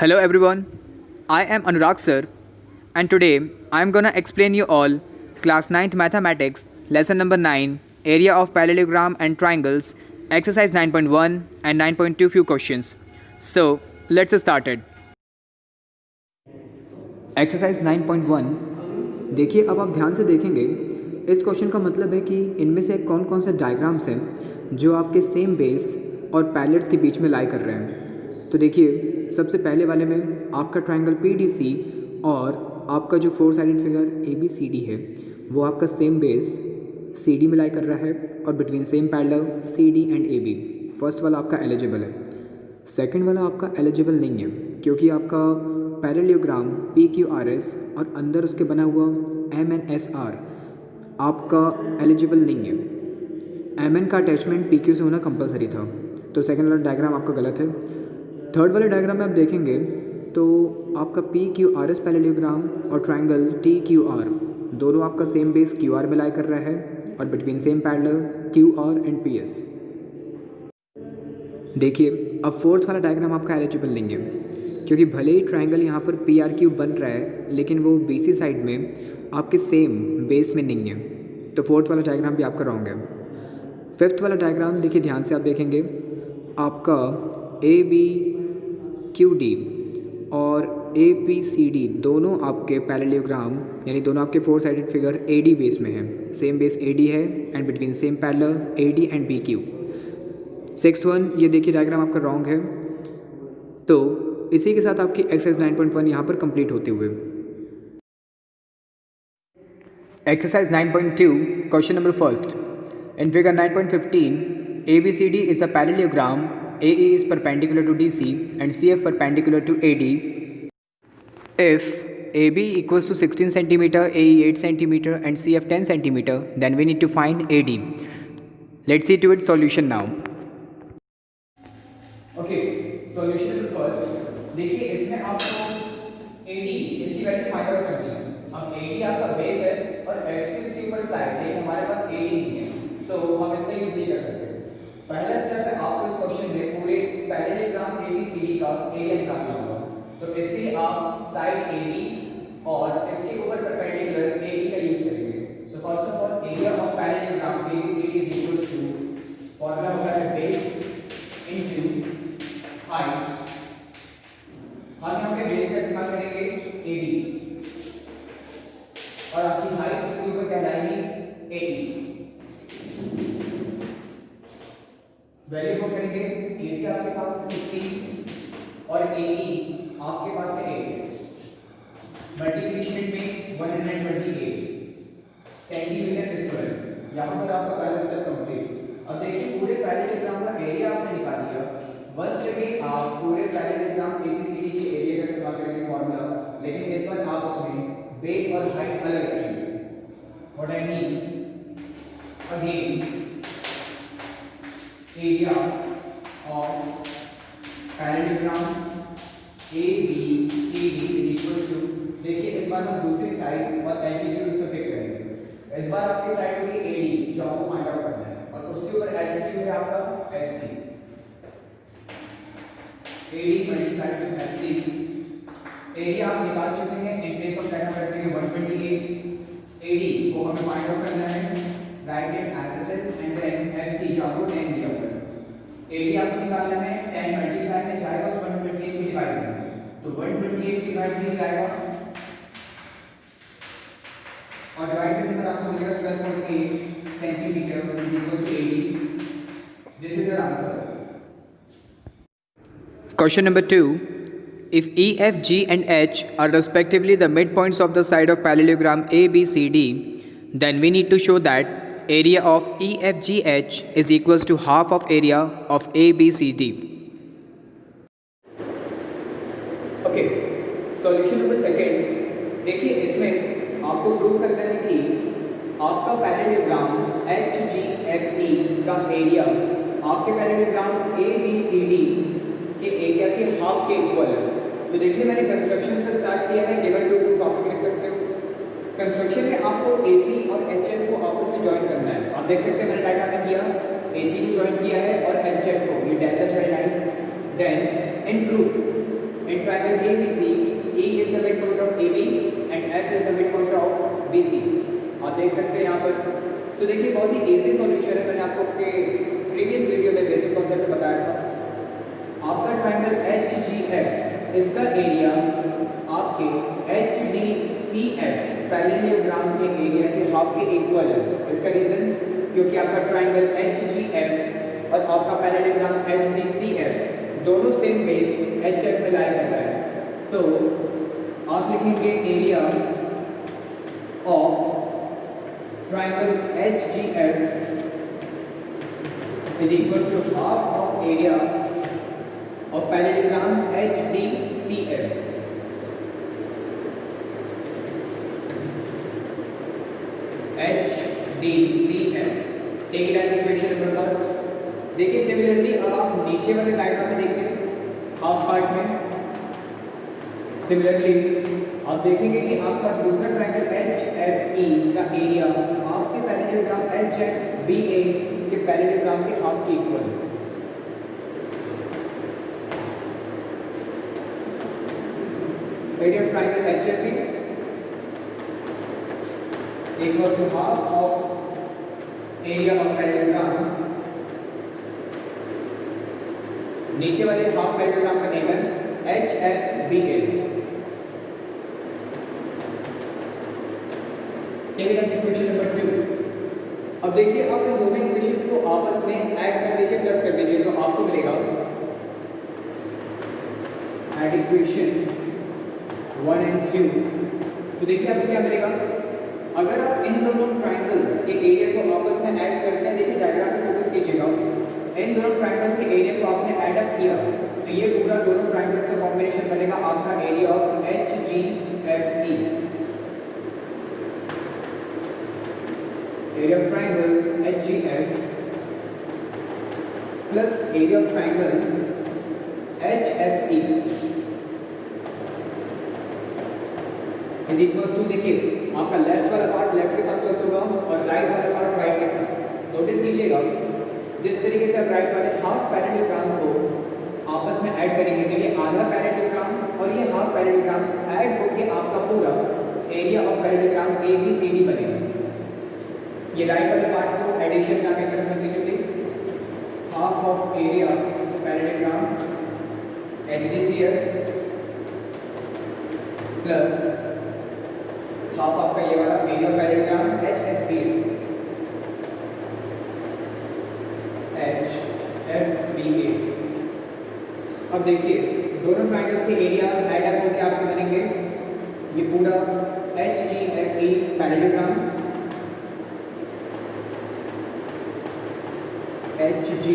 Hello everyone, I am Anurag sir and today I am gonna explain you all class 9th mathematics lesson number 9 area of parallelogram and triangles exercise 9.1 and 9.2 few questions. So let's start it. Exercise 9.1 देखिए अब आप ध्यान से देखेंगे इस question का मतलब है कि इनमें से कौन कौन से डायग्राम्स हैं जो आपके सेम बेस और पैलेट्स के बीच में लाई कर रहे हैं। तो देखिए सबसे पहले वाले में आपका ट्रायंगल PDC और आपका जो फोर साइडेड फिगर ABCD है वो आपका सेम बेस CD में लाई कर रहा है और between same parallel CD and AB। First वाला आपका एलिजिबल है। सेकंड वाला आपका एलिजिबल नहीं है क्योंकि आपका पैरेललोग्राम PQRS और अंदर उसके बना हुआ MNSR आपका एलिजिबल नहीं है। MN का अटैचमेंट PQ से होना कंपलसरी था, तो सेकंड वाला डायग्राम आपका गलत है। थर्ड वाले डायग्राम में आप देखेंगे तो आपका PQRS पैरेललोग्राम और ट्रायंगल TQR दोनों आपका सेम बेस QR में लाई कर रहा है और between same parallel QR and PS। देखिए अब फोर्थ वाला डायग्राम आपका एलिजिबल नहीं है क्योंकि भले ही ट्रायंगल यहाँ पर PRQ बन रहा है लेकिन वो BC साइड में आपके सेम बेस में नहीं है, तो फोर्थ वाला डायग्राम भी आपका रॉन्ग है। फिफ्थ वाला डायग्राम देखिए ध्यान से आप देखेंगे आपका ABQD और ABCD दोनों आपके पैरेललोग्राम यानी दोनों आपके four sided figure AD base में है। सेम बेस AD है and between same parallel AD and BQ। Sixth one ये देखिए डायग्राम आपका रॉन्ग है। तो इसी के साथ आपकी एक्सरसाइज 9.1 यहाँ पर कंप्लीट होते हुए exercise 9.2 question number first in figure 9.15 ABCD is a parallelogram. AE is perpendicular to DC and CF perpendicular to AD. If AB equals to 16 centimeter, AE 8 centimeter and CF 10 centimeter, then we need to find AD. Let's see to its solution now. Okay, solution first. देखिए इसमें आपको AD इसकी value find out करनी है। अब AD आपका base है और FC इसके ऊपर साइड है, हमारे पास AD नहीं है तो हम इसका यूज नहीं कर सकते। पहला स्टेप है आपको इस क्वेश्चन में पूरे पैरेललोग्राम ABCD का एरिया निकालना होगा, तो इसके लिए आप साइड AB और इसके ऊपर परपेंडिकुलर AD का यूज करेंगे। So first of all area of parallelogram ABCD is equals to formula होता है बेस इनटू हाइट। हम यहाँ पे बेस का इस्तेमाल करेंगे AB और आपकी हाइट इसके ऊपर क्या जाएगी AE। वैल्यू को करेंगे AB आपके पास है 16 और AE आपके पास है 8। Multiplication means 128 centimetre square. यहाँ पर आपका पहला स्टेप कंप्लीट। अब देखिए पूरे पैरेललोग्राम का एरिया आपने निकाल लिया। वंस अगेन आप पूरे पैरेललोग्राम ABCD के एरिया का इस्तेमाल करेंगे फॉर्मूला, लेकिन इस बार आप उसमें बेस और हाइट अलग रखेंगे। What I mean again area of parallelogram ABCD is equals to, देखिए इस बार हम दूसरी साइड और एल्टीट्यूड उस पर पिक करेंगे। इस बार आपकी साइड होगी AD जो आपको फाइंड आउट करना है और उसके ऊपर एल्टीट्यूड है आपका FC। AD multiplied to FC। Area आप निकाल चुके हैं, इन प्लेस ऑफ क्या करते हैं 128। AD को हमें फाइंड आउट करना है, write it as it is and then FC जो आपको 10 दिया हुआ है। AD आपको निकालना है 10 मल्टीप्लाई में जाएगा उस 128 में डिवाइड करना है, तो 128 डिवाइड में जाएगा और डिवाइड करने पर आपको मिलेगा 12.8 centimetre is equal to AD। This is our answer. Question number 2. If E, F, G and H are respectively the midpoints of the side of parallelogram ABCD, then we need to show that area of EFGH is equals to half of area of ABCD. Okay, solution number second. देखिए इसमें आपको prove करना है कि आपका parallelogram HGFE का area आपके parallelogram ABCD के एरिया के हाफ के इक्वल है। तो देखिए मैंने कंस्ट्रक्शन से स्टार्ट किया है, गिवन टू प्रूफ आप लिख सकते हो। कंस्ट्रक्शन में आपको AC और HF को आपस में ज्वाइन करना है। आप देख सकते हैं मैंने डायग्राम में किया, AC को ज्वाइन किया है और HF को, ये डैश वाली lines. Then in proof In triangle ABC, E is the midpoint of AB and F is the midpoint of BC. आप देख सकते हैं यहाँ पर। तो देखिए बहुत ही इजी सॉल्यूशन है, मैंने आपको अपने प्रीवियस वीडियो में बेसिक कॉन्सेप्ट बताया था। आपका ट्राइंगल HGF, इसका एरिया आपके HDCF पैरेललोग्राम के एरिया के हाफ के इक्वल है। इसका रीजन क्योंकि आपका ट्राइंगल HGF और आपका पैरेललोग्राम HDCF दोनों सेम बेस HF में लाई करता है। तो आप लिखेंगे area of triangle HGF is equals to half of area of parallelogram HDCF. HDCF. Take it as equation number first. देखिए सिमिलरली अब आप नीचे वाले डायग्राम में देखें हाफ पार्ट में। सिमिलरली आप देखेंगे कि आपका दूसरा ट्रायंगल HFE का एरिया आपके पैरेललोग्राम HFBA के पैरेललोग्राम के हाफ के इक्वल है। Area of triangle HFE equals to half of area of parallelogram, नीचे वाले हाफ पैरेललोग्राम का नेम है HFBA। Equation number 2। अब देखिए आप इन दोनों इक्वेशंस को आपस में ऐड कर दीजिए, प्लस कर दीजिए, तो आपको मिलेगा ऐड इक्वेशन 1 and 2। तो देखिए आपको क्या मिलेगा अगर आप इन दोनों ट्रायंगल्स के एरिया को आपस में ऐड करते हैं। देखिए डायग्राम पे फोकस कीजिएगा, इन दोनों ट्रायंगल्स के एरिया को आपने ऐड अप किया तो ये पूरा दोनों ट्रायंगल्स का कॉम्बिनेशन बनेगा आपका area of HGFE। Area of triangle HGF plus area of triangle HFE is equals to, देखिए आपका लेफ्ट वाला पार्ट लेफ्ट के साथ प्लस होगा और राइट वाला पार्ट राइट के साथ। नोटिस कीजिएगा जिस तरीके से आप राइट वाले हाफ पैरेललोग्राम को आपस में ऐड करेंगे तो ये आधा पैरेललोग्राम और ये हाफ पैरेललोग्राम ऐड होकर आपका पूरा एरिया ऑफ पैरेललोग्राम ABCD बनेगा। ये राइट वाले पार्ट को एडिशन का मेथड कर दीजिए please. Half of area parallelogram HDCF plus half आपका ये वाला एरिया पैरेललोग्राम HFBA। अब देखिए दोनों ट्रायंगल्स के एरिया ऐड अप होकर आपके बनेंगे ये पूरा HGFE parallelogram HG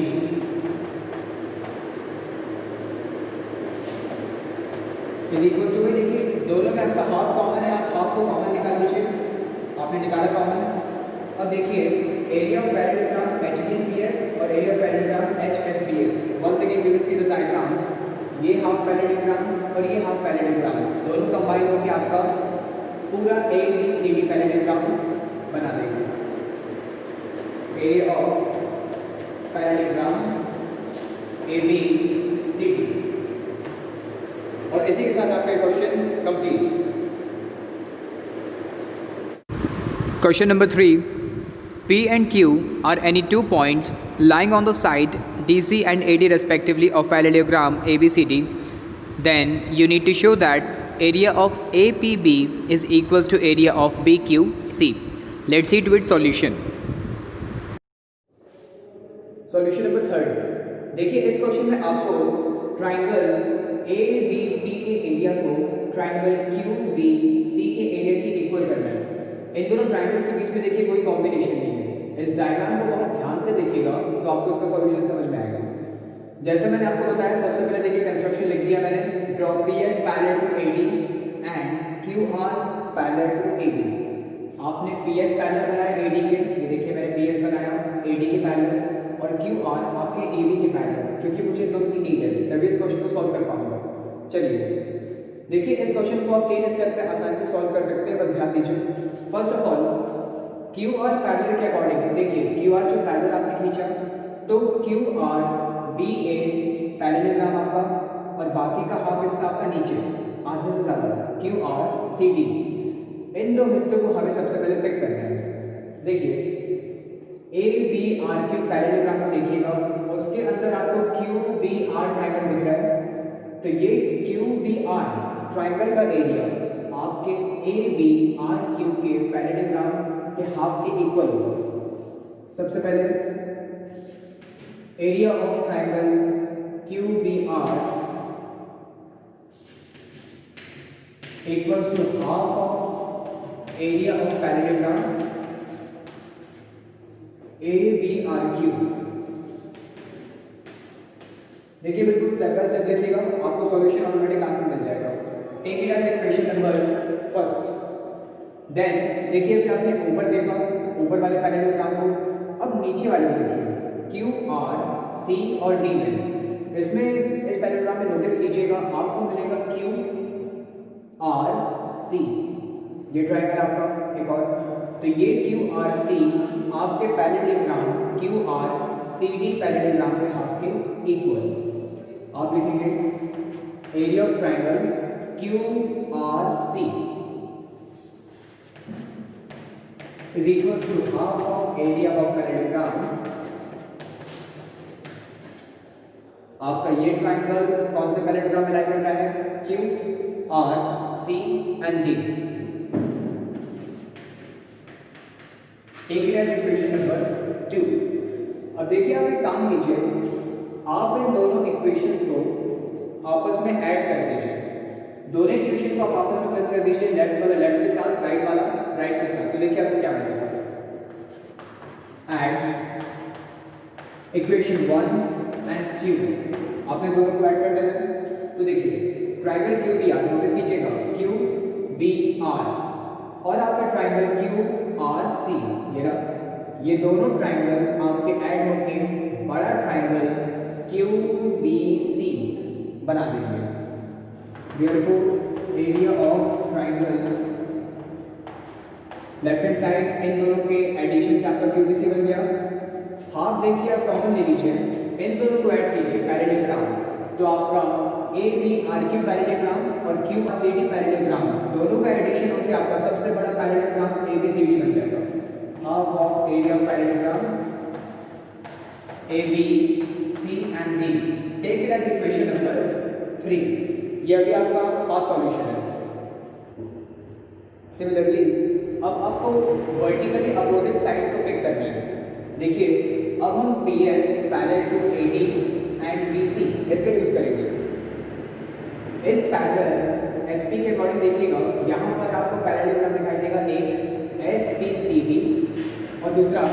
is equals to, देखिए दोनों में आपका हाफ कॉमन है, आप हाफ को कॉमन निकाल लीजिए। आपने निकाला कॉमन। अब देखिए एरिया ऑफ पैरेललोग्राम HDCF और area of parallelogram HFBA। Once again we will see the diagram. ये हाफ पैरेललोग्राम और ये हाफ पैरेललोग्राम दोनों कंबाइन होकर आपका पूरा ABCD पैरेललोग्राम बना देंगे। Area of parallelogram ABCD। और इसी के साथ आपका question complete. Question number 3. P and Q are any two points lying on the side DC and AD respectively of parallelogram ABCD. Then you need to show that area of APB is equals to area of BQC. Let's see to its solution. Solution number 3. देखिए इस question में आपको triangle ABP के area को triangle QBC के area के equal करना है। इन दोनों ट्रायंगल्स के बीच में देखिए कोई कॉम्बिनेशन नहीं है। इस डायग्राम को बहुत ध्यान से देखिएगा तो आपको इसका सॉल्यूशन समझ में आएगा। जैसे मैंने आपको बताया सबसे पहले देखिए कंस्ट्रक्शन लिख दिया मैंने, draw PS parallel to AD and QR parallel to AD। आपने PS पैरेलल बनाया AD के, ये देखिए मैंने PS बनाया AD के पैरेलल और QR आपके AB के पैरेलल, क्योंकि मुझे दोनों की नीड है तभी इस क्वेश्चन को सॉल्व कर पाऊंगा। चलिए देखिए इस क्वेश्चन को आप 3 स्टेप में आसानी से सॉल्व कर सकते हैं, बस ध्यान दीजिए। First of all QR parallel के अकॉर्डिंग देखिए QR जो पैरेलल आपने खींचा तो QR BA पैरेललोग्राम आपका और बाकी का हाफ हिस्सा आपका नीचे, आधे से ज़्यादा, क्यू आर सी डी। इन दो हिस्सों को हमें सबसे पहले पिक करना है। देखिए A B R Q parallelogram को देखिएगा, उसके अंदर आपको क्यू बी आर ट्राइंगल दिख रहा है, तो ये क्यू बी आर ट्राइंगल का एरिया आपके ए बी आर क्यू के पैरेललोग्राम के हाफ के इक्वल होगा। सबसे पहले area of triangle Q B R equals to half of area of parallelogram A B R Q. देखिए बिल्कुल स्टेप बाय स्टेप देखिएगा, आपको सॉल्यूशन ऑलरेडी क्लास में मिल जाएगा। Take it as equation number first. Then देखिए अभी आपने ऊपर देखा, ऊपर वाले पैरेललोग्राम को, अब नीचे वाले को देखिए क्यू आर सी और डी में। इसमें इस पैरेललोग्राम में नोटिस कीजिएगा आपको मिलेगा क्यू आर सी, ये ट्रायंगल आपका एक और, तो ये क्यू आर सी आपके parallelogram Q R C D parallelogram के हाफ के इक्वल। आप लिखेंगे area of triangle Q R C is equals to half of area of parallelogram. आपका ये ट्रायंगल कौन से पैरेललोग्राम में लाई कर रहा है? Q R C and D. Take it as equation number 2। अब देखिए आप एक काम कीजिए, आप इन दोनों इक्वेशंस को आपस में ऐड कर दीजिए। दोनों इक्वेशन को आप आपस में प्लस कर दीजिए, लेफ्ट वाला लेफ्ट के साथ, राइट वाला राइट के साथ। तो देखिए आपको क्या मिलेगा, ऐड इक्वेशन 1 एंड 2। आपने दोनों को ऐड कर देना है। तो देखिए triangle Q B R, notice कीजिएगा क्यू बी आर, और आपका ट्रायंगल क्यू आर सी, ये दोनों ट्रायंगल्स आपके ऐड होके बड़ा ट्रायंगल क्यू बी सी बना देंगे। Therefore, area of triangle left hand side इन दोनों के एडिशन से आपका क्यू बी सी बन गया। हाफ देखिए आप कॉमन ले लीजिए, इन दोनों को ऐड कीजिए पैरेललोग्राम, तो आपका A B R Q parallelogram और क्यू सी डी पैरेललोग्राम दोनों का एडिशन होकर आपका सबसे बड़ा parallelogram A B C D बन जाएगा। Half of area of parallelogram A B C and D. Take it as equation number 3। ये अभी आपका हाफ सॉल्यूशन है। सिमिलरली अब आपको वर्टिकली अपोजिट साइड्स को पिक करना है। देखिए अब हम P S parallel to A D and B C इसका यूज करेंगे। इस पैरेलल एस पी के अकॉर्डिंग देखिएगा, यहाँ पर आपको पैरेललोग्राम दिखाई देगा, एक एस पी सी बी और दूसरा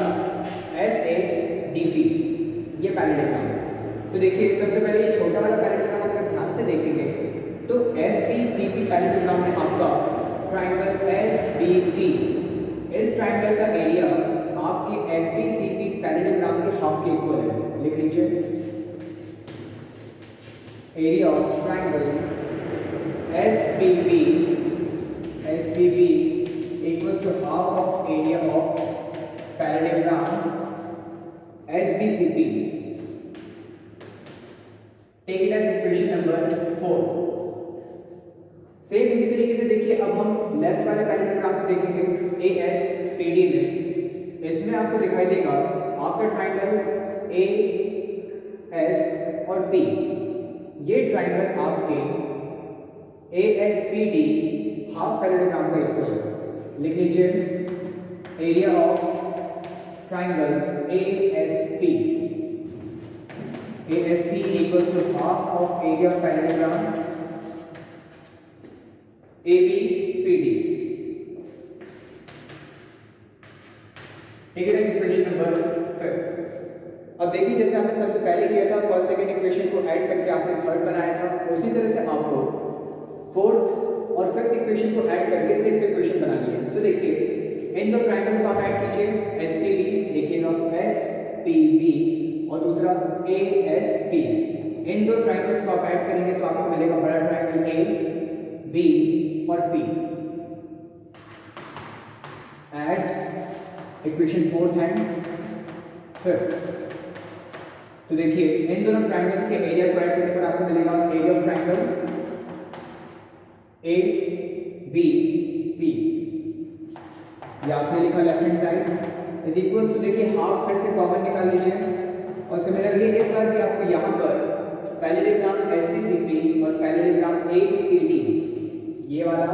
एस ए डी बी, ये पैरेललोग्राम। तो देखिए सबसे पहले ये छोटा वाला पैरेललोग्राम अगर ध्यान से देखेंगे तो S P C B parallelogram में आपका ट्रायंगल एस बी पी, इस ट्रायंगल का एरिया आपके S P C B parallelogram के हाफ के इक्वल है। लिख लीजिए area of triangle S P B equals to half of area of parallelogram S B C P. Take it as equation number 4। Same इसी तरीके से देखिए अब हम लेफ्ट वाले पैरेललोग्राम को देखेंगे ए एस पी डी में। इसमें आपको दिखाई देगा आपका ट्रायंगल ए एस और पी, ये ट्रायंगल आपके A S P D half parallelogram का इक्वल है। लिख लीजिए area of triangle A S P equals to half of area of parallelogram A B P D. ठीक है, इक्वेशन नंबर 5। अब देखिए जैसे आपने सबसे पहले किया था, फर्स्ट सेकंड इक्वेशन को ऐड करके आपने थर्ड बनाया था, उसी तरह से आपको फोर्थ और फिफ्थ इक्वेशन को ऐड करके सिक्स्थ इक्वेशन बनानी है। तो देखिए इन दो ट्रायंगल्स को आप ऐड कीजिए, एस पी बी देखिएगा, एस पी बी और दूसरा ए एस पी। इन दो ट्रायंगल्स को आप ऐड करेंगे तो आपको मिलेगा बड़ा ट्रायंगल ए बी और P. Add equation fourth and fifth. तो देखिए इन दोनों ट्राइंगल्स के एरिया को ऐड करने पर आपको मिलेगा area of triangle A B P, ये आपने लिखा left hand side is equals to, देखिए हाफ फिर से कॉमन निकाल लीजिए और सिमिलरली इस बार भी आपको यहाँ पर पैरेललोग्राम एसपीसीपी और पैरेललोग्राम एपीडी, ये वाला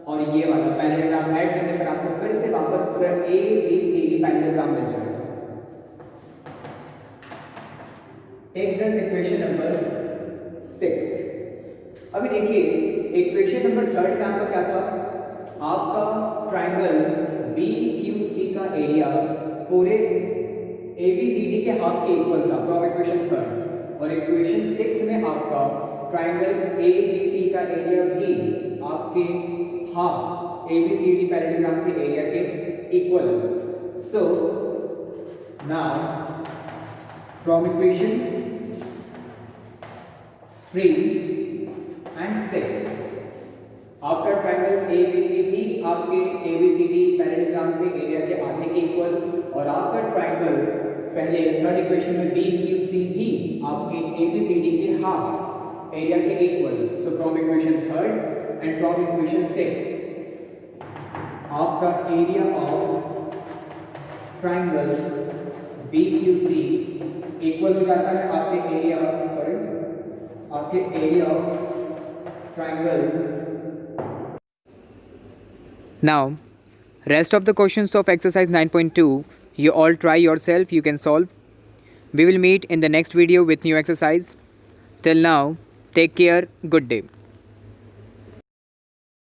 और ये वाला पैरेललोग्राम ऐड करने पर आपको फिर से वापस पूरा एबीसीडी पैरेललोग्राम मिल जाएगा। Take this equation number 6। अभी देखिए इक्वेशन नंबर 3 में आपका क्या था, आपका ट्राइंगल BQC का एरिया पूरे ABCD के हाफ के इक्वल था फ्रॉम इक्वेशन 3, और इक्वेशन 6 में आपका ट्राइंगल ABP का एरिया भी आपके हाफ ABCD पैरेललोग्राम के एरिया के इक्वल है। So now from equation 3 and 6 आपका ट्राइंगल ABP भी आपके ABCD पैरेललोग्राम के एरिया के आधे के इक्वल, और आपका ट्राइंगल पहले थर्ड इक्वेशन में BQC भी आपके ABCD के हाफ एरिया के equal. So from equation 3 and from equation 6 आपका area of triangle BQC equal हो जाता है आपके area of triangle. Now, rest of the questions of exercise 9.2, you all try yourself, you can solve. We will meet in the next video with new exercise. Till now, take care, good day.